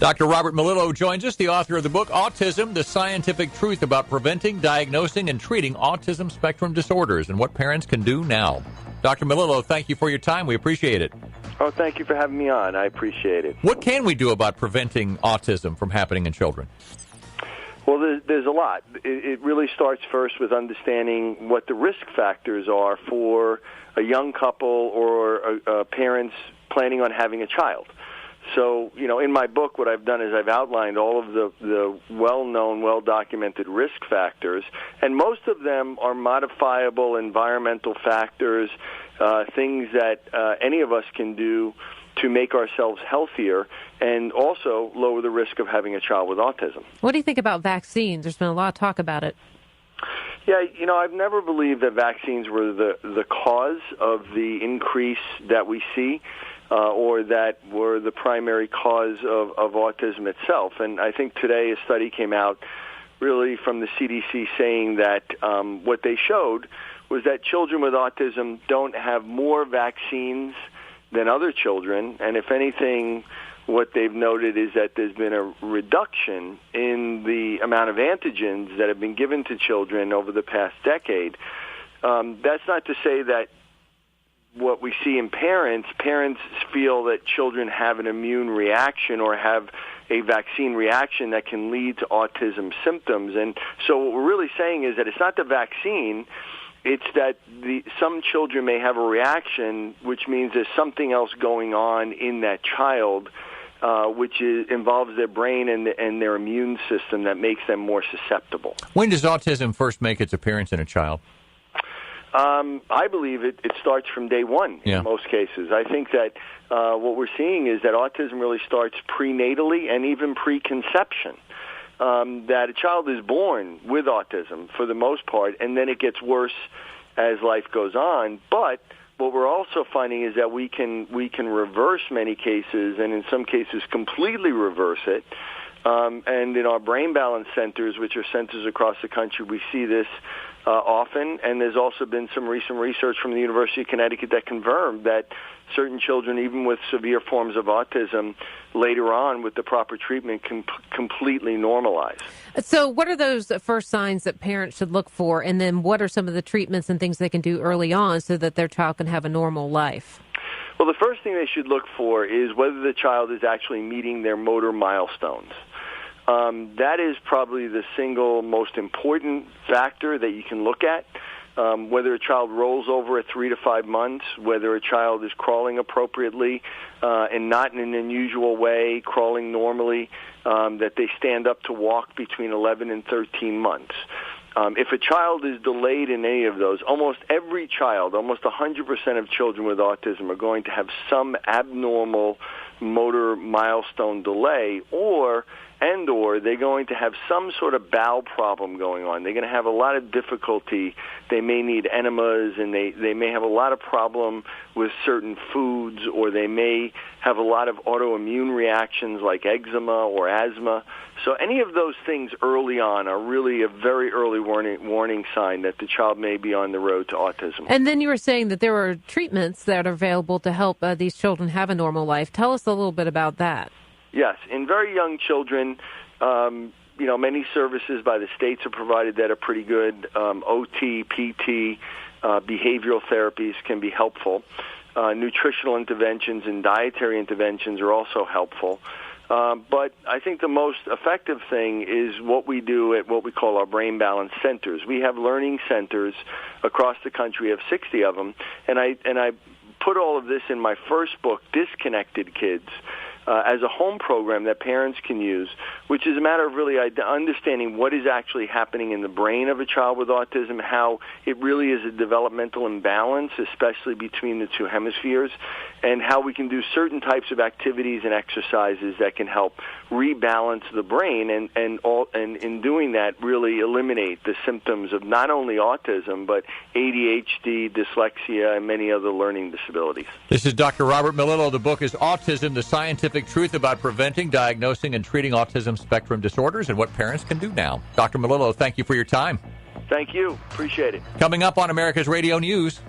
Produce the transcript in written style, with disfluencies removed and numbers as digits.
Dr. Robert Melillo joins us, the author of the book, Autism, the Scientific Truth About Preventing, Diagnosing, and Treating Autism Spectrum Disorders and What Parents Can Do Now. Dr. Melillo, thank you for your time. We appreciate it. Oh, thank you for having me on. I appreciate it. What can we do about preventing autism from happening in children? Well, there's a lot. It really starts first with understanding what the risk factors are for a young couple or parents planning on having a child. So, in my book, what I've done is I've outlined all of the well-known, well-documented risk factors, and most of them are modifiable environmental factors, things that any of us can do to make ourselves healthier and also lower the risk of having a child with autism. What do you think about vaccines? There's been a lot of talk about it. Yeah, I've never believed that vaccines were the cause of the increase that we see. Or that were the primary cause of autism itself. And I think today a study came out really from the CDC saying that what they showed was that children with autism don't have more vaccines than other children. And if anything, what they've noted is that there's been a reduction in the amount of antigens that have been given to children over the past decade. That's not to say that what we see in parents feel that children have an immune reaction or have a vaccine reaction that can lead to autism symptoms. And so what we're really saying is that it's not the vaccine, it's that some children may have a reaction, which means there's something else going on in that child, which involves their brain and their immune system that makes them more susceptible. When does autism first make its appearance in a child? I believe it starts from day one in most cases. I think that what we're seeing is that autism really starts prenatally and even preconception, that a child is born with autism for the most part, and then it gets worse as life goes on. But what we're also finding is that we can reverse many cases, and in some cases completely reverse it. And in our brain balance centers, which are centers across the country, we see this often, and there's also been some recent research from the University of Connecticut that confirmed that certain children, even with severe forms of autism, later on with the proper treatment can completely normalize. So what are those first signs that parents should look for, and then what are some of the treatments and things they can do early on so that their child can have a normal life? Well, the first thing they should look for is whether the child is actually meeting their motor milestones. That is probably the single most important factor that you can look at. Whether a child rolls over at 3 to 5 months, whether a child is crawling appropriately and not in an unusual way, crawling normally, that they stand up to walk between 11 and 13 months. If a child is delayed in any of those, almost every child, almost 100% of children with autism are going to have some abnormal motor milestone delay, or they're going to have some sort of bowel problem going on. They're going to have a lot of difficulty. They may need enemas, and they may have a lot of problem with certain foods, or they may have a lot of autoimmune reactions like eczema or asthma. So any of those things early on are really a very early warning sign that the child may be on the road to autism. And then you were saying that there are treatments that are available to help these children have a normal life. Tell us a little bit about that. Yes, in very young children, many services by the states are provided that are pretty good. OT, PT, behavioral therapies can be helpful. Nutritional interventions and dietary interventions are also helpful. But I think the most effective thing is what we do at what we call our brain balance centers. We have learning centers across the country. We have 60 of them, and I put all of this in my first book, Disconnected Kids, as a home program that parents can use, which is a matter of really understanding what is actually happening in the brain of a child with autism, how it really is a developmental imbalance, especially between the two hemispheres, and how we can do certain types of activities and exercises that can help rebalance the brain, and in doing that, really eliminate the symptoms of not only autism, but ADHD, dyslexia, and many other learning disabilities. This is Dr. Robert Melillo. The book is Autism, the Scientific Truth About Preventing, Diagnosing, and Treating Autism Spectrum Disorders and What Parents Can Do Now. Dr. Melillo, thank you for your time. Thank you. Appreciate it. Coming up on America's Radio News.